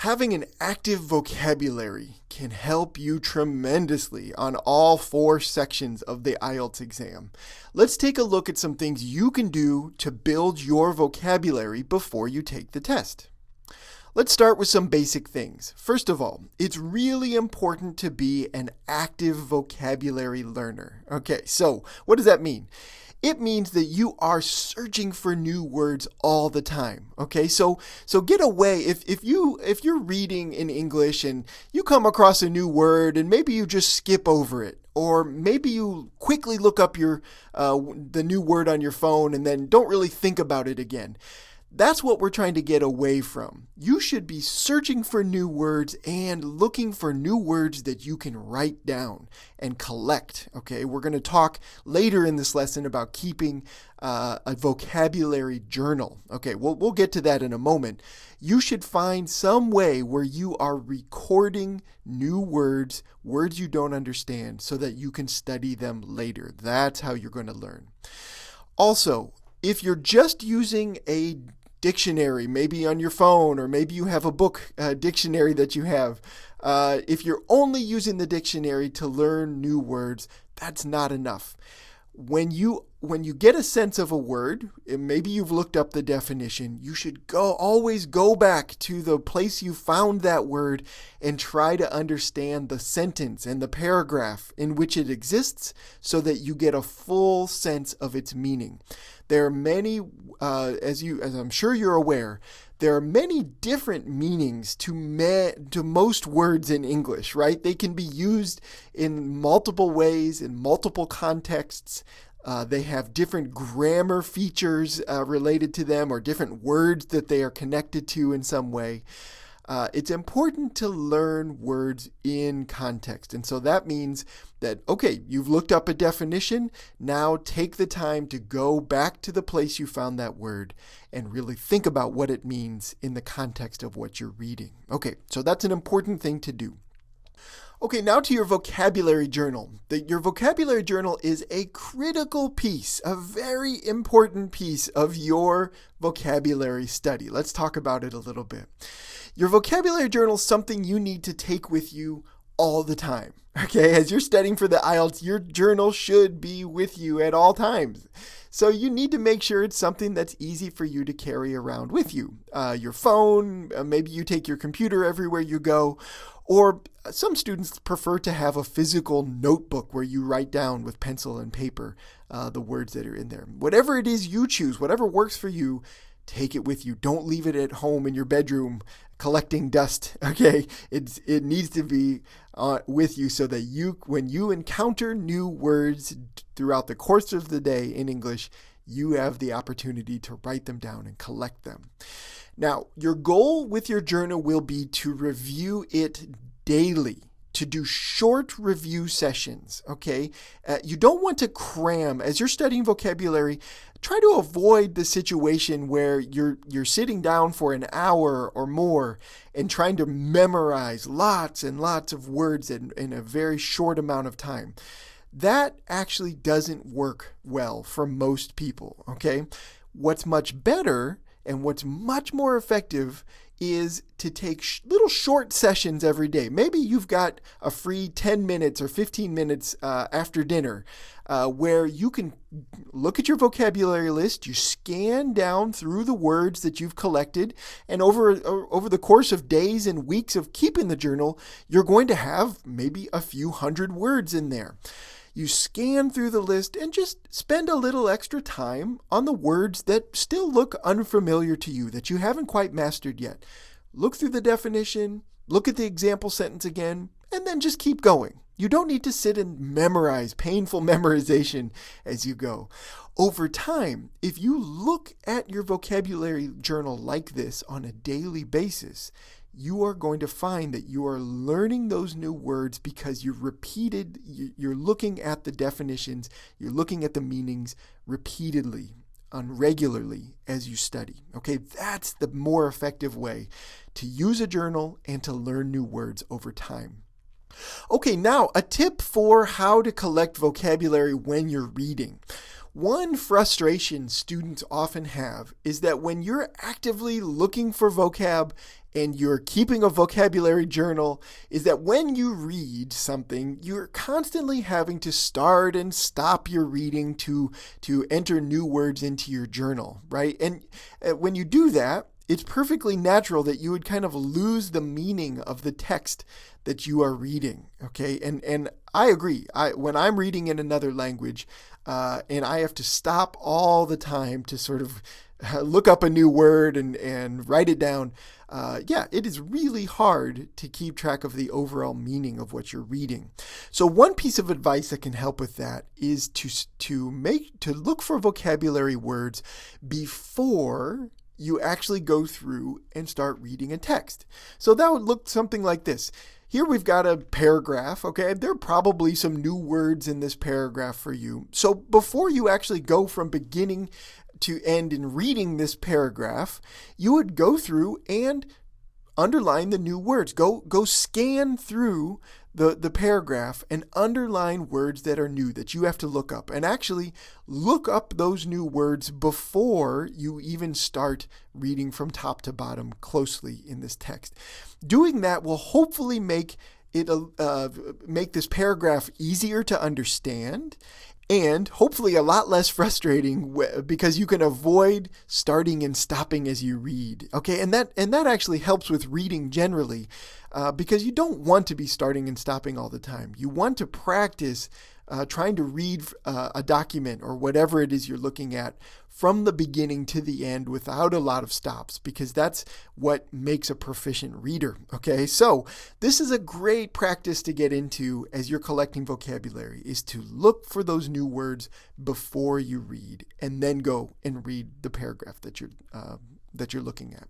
Having an active vocabulary can help you tremendously on all 4 sections of the IELTS exam. Let's take a look at some things you can do to build your vocabulary before you take the test. Let's start with some basic things. First of all, it's really important to be an active vocabulary learner. Okay, so what does that mean? It means that you are searching for new words all the time. Okay, so get away. If you're reading in English and you come across a new word and maybe you just skip over it, or maybe you quickly look up the new word on your phone and then don't really think about it again. That's what we're trying to get away from. You should be searching for new words and looking for new words that you can write down and collect. Okay, we're going to talk later in this lesson about keeping a vocabulary journal. Okay, we'll get to that in a moment. You should find some way where you are recording new words you don't understand, so that you can study them later. That's how you're going to learn. Also, if you're just using a dictionary, maybe on your phone, or maybe you have a book dictionary that you have, if you're only using the dictionary to learn new words, that's not enough. When you get a sense of a word, and maybe you've looked up the definition, you should always go back to the place you found that word and try to understand the sentence and the paragraph in which it exists, so that you get a full sense of its meaning. There are many, as I'm sure you're aware, there are many different meanings to most words in English, right? They can be used in multiple ways, in multiple contexts. They have different grammar features related to them, or different words that they are connected to in some way. It's important to learn words in context. And so that means that, okay, you've looked up a definition. Now take the time to go back to the place you found that word and really think about what it means in the context of what you're reading. Okay, so that's an important thing to do. Okay, now to your vocabulary journal. Your vocabulary journal is a critical piece, a very important piece of your vocabulary study. Let's talk about it a little bit. Your vocabulary journal is something you need to take with you all the time. Okay, as you're studying for the IELTS, your journal should be with you at all times. So you need to make sure it's something that's easy for you to carry around with you. Your phone, maybe you take your computer everywhere you go, or some students prefer to have a physical notebook where you write down with pencil and paper the words that are in there. Whatever it is you choose, whatever works for you, take it with you. Don't leave it at home in your bedroom collecting dust, okay? It needs to be with you, so that when you encounter new words throughout the course of the day in English, you have the opportunity to write them down and collect them. Now, your goal with your journal will be to review it daily, to do short review sessions, okay? You don't want to cram. As you're studying vocabulary, try to avoid the situation where you're sitting down for an hour or more and trying to memorize lots and lots of words in a very short amount of time. That actually doesn't work well for most people, okay? What's much better and what's much more effective is to take little short sessions every day. Maybe you've got a free 10 minutes or 15 minutes after dinner where you can look at your vocabulary list, you scan down through the words that you've collected, and over the course of days and weeks of keeping the journal, you're going to have maybe a few hundred words in there. You scan through the list and just spend a little extra time on the words that still look unfamiliar to you, that you haven't quite mastered yet. Look through the definition, look at the example sentence again, and then just keep going. You don't need to sit and memorize, painful memorization as you go. Over time, if you look at your vocabulary journal like this on a daily basis, you are going to find that you are learning those new words because you're looking at the definitions, you're looking at the meanings repeatedly and regularly as you study. Okay, that's the more effective way to use a journal and to learn new words over time. Okay, now a tip for how to collect vocabulary when you're reading. One frustration students often have is that when you're actively looking for vocab and you're keeping a vocabulary journal, is that when you read something, you're constantly having to start and stop your reading to enter new words into your journal, right? And when you do that, it's perfectly natural that you would kind of lose the meaning of the text that you are reading, okay? And I agree. When I'm reading in another language, and I have to stop all the time to sort of look up a new word and write it down, it is really hard to keep track of the overall meaning of what you're reading. So one piece of advice that can help with that is to look for vocabulary words before you actually go through and start reading a text. So that would look something like this. Here we've got a paragraph, okay? There are probably some new words in this paragraph for you. So before you actually go from beginning to end in reading this paragraph, you would go through and underline the new words. Go scan through the paragraph and underline words that are new that you have to look up, and actually look up those new words before you even start reading from top to bottom closely in this text. Doing that will hopefully make this paragraph easier to understand, and hopefully a lot less frustrating because you can avoid starting and stopping as you read. Okay, and that actually helps with reading generally, because you don't want to be starting and stopping all the time. You want to practice trying to read a document or whatever it is you're looking at from the beginning to the end without a lot of stops, because that's what makes a proficient reader. Okay, so this is a great practice to get into as you're collecting vocabulary, is to look for those new words before you read, and then go and read the paragraph that you're looking at.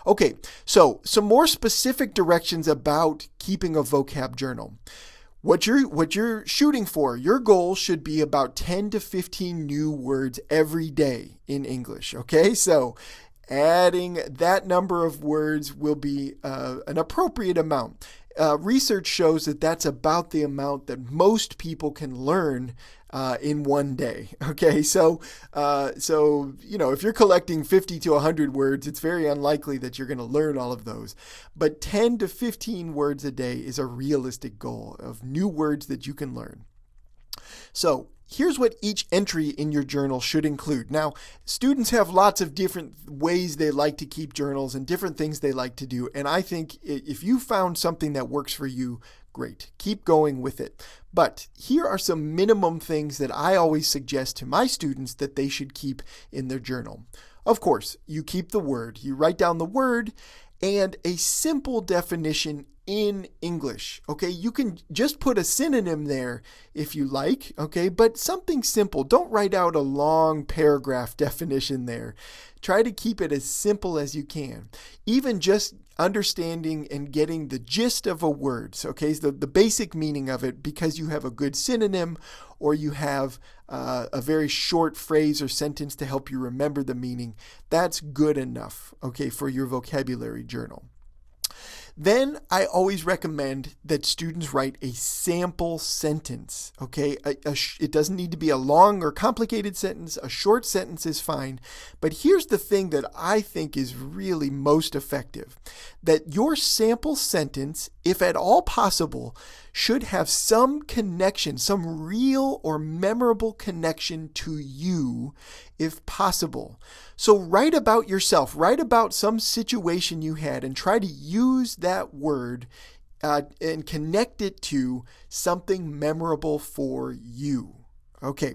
Okay, so some more specific directions about keeping a vocab journal. What you're shooting for, your goal should be about 10 to 15 new words every day in English, okay? So adding that number of words will be an appropriate amount. Research shows that that's about the amount that most people can learn in one day. Okay, so if you're collecting 50 to 100 words, it's very unlikely that you're going to learn all of those. But 10 to 15 words a day is a realistic goal of new words that you can learn. So here's what each entry in your journal should include. Now, students have lots of different ways they like to keep journals and different things they like to do. And I think if you found something that works for you, great. Keep going with it. But here are some minimum things that I always suggest to my students that they should keep in their journal. Of course, you keep the word. You write down the word and a simple definition in English. Okay, you can just put a synonym there if you like, okay, but something simple. Don't write out a long paragraph definition there. Try to keep it as simple as you can. Even just understanding and getting the gist of a word, okay, the basic meaning of it, because you have a good synonym or you have a very short phrase or sentence to help you remember the meaning, that's good enough, okay, for your vocabulary journal. Then I always recommend that students write a sample sentence, okay? It doesn't need to be a long or complicated sentence. A short sentence is fine. But here's the thing that I think is really most effective, that your sample sentence, if at all possible, should have some connection, some real or memorable connection to you, if possible. So write about yourself, write about some situation you had, and try to use that word and connect it to something memorable for you. Okay,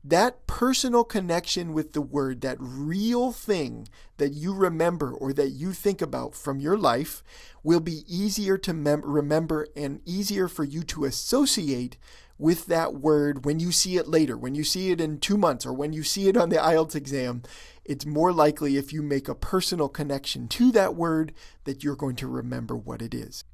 that personal connection with the word, that real thing that you remember or that you think about from your life, will be easier to remember and easier for you to associate with that word when you see it later, when you see it in 2 months, or when you see it on the IELTS exam. It's more likely, if you make a personal connection to that word, that you're going to remember what it is.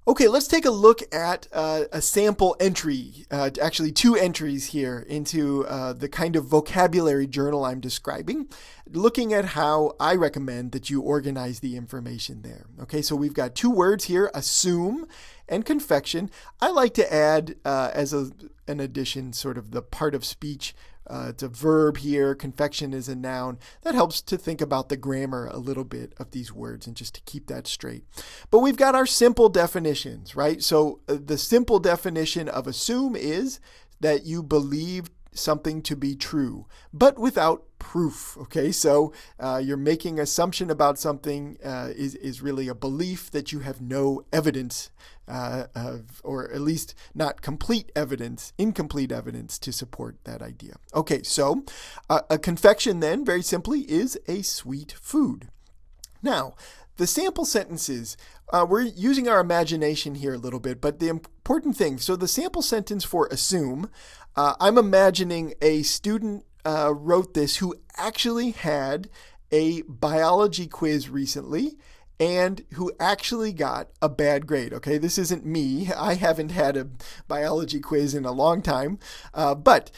Okay, let's take a look at a sample entry, actually 2 entries here into the kind of vocabulary journal I'm describing, looking at how I recommend that you organize the information there. Okay, so we've got 2 words here, assume and confection. I like to add as an addition sort of the part of speech. It's a verb here. Confection is a noun. That helps to think about the grammar a little bit of these words and just to keep that straight. But we've got our simple definitions, right? So the simple definition of assume is that you believe something to be true, but without proof. Okay, so you're making assumption about something is really a belief that you have no evidence of, or at least not incomplete evidence to support that idea. Okay, so a confection then, very simply, is a sweet food. Now, the sample sentences, we're using our imagination here a little bit, but the important thing, so the sample sentence for assume, I'm imagining a student wrote this who actually had a biology quiz recently and who actually got a bad grade. Okay, this isn't me. I haven't had a biology quiz in a long time, but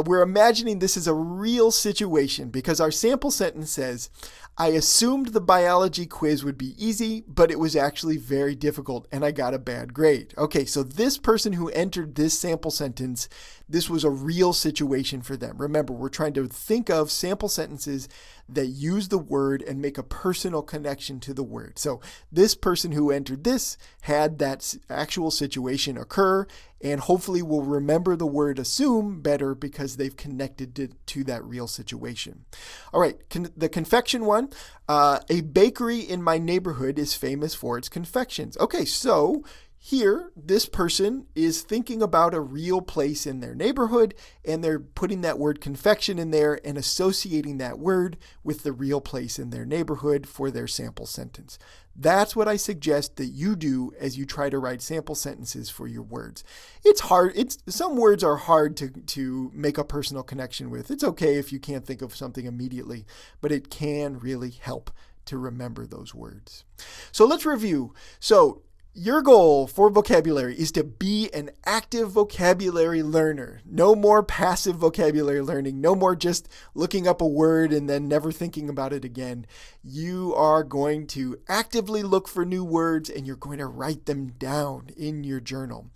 we're imagining this is a real situation because our sample sentence says, I assumed the biology quiz would be easy, but it was actually very difficult and I got a bad grade. Okay, so this person who entered this sample sentence, this was a real situation for them. Remember, we're trying to think of sample sentences that use the word and make a personal connection to the word. So this person who entered this had that actual situation occur and hopefully will remember the word assume better because they've connected to that real situation. All right, the confection one, a bakery in my neighborhood is famous for its confections. Okay, so here, this person is thinking about a real place in their neighborhood, and they're putting that word confection in there and associating that word with the real place in their neighborhood for their sample sentence. That's what I suggest that you do as you try to write sample sentences for your words. It's hard. Some words are hard to make a personal connection with. It's okay if you can't think of something immediately, but it can really help to remember those words. So let's review. So your goal for vocabulary is to be an active vocabulary learner. No more passive vocabulary learning. No more just looking up a word and then never thinking about it again. You are going to actively look for new words and you're going to write them down in your journal.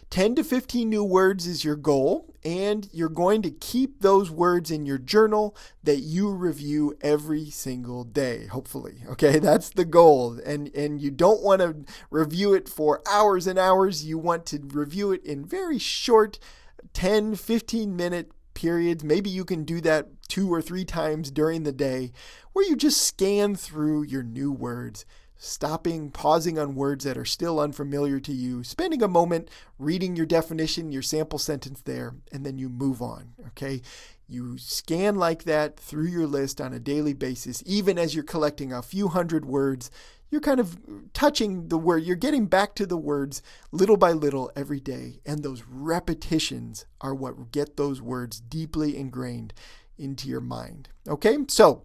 10 to 15 new words is your goal, and you're going to keep those words in your journal that you review every single day, hopefully. Okay, that's the goal. And you don't want to review it for hours and hours. You want to review it in very short 10, 15-minute periods. Maybe you can do that 2 or 3 times during the day where you just scan through your new words, stopping, pausing on words that are still unfamiliar to you, spending a moment reading your definition, your sample sentence there, and then you move on, okay? You scan like that through your list on a daily basis. Even as you're collecting a few hundred words, you're kind of touching the word. You're getting back to the words little by little every day, and those repetitions are what get those words deeply ingrained into your mind, okay? So,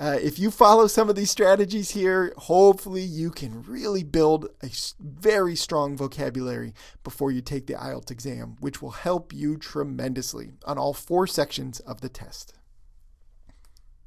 if you follow some of these strategies here, hopefully you can really build a very strong vocabulary before you take the IELTS exam, which will help you tremendously on all 4 sections of the test.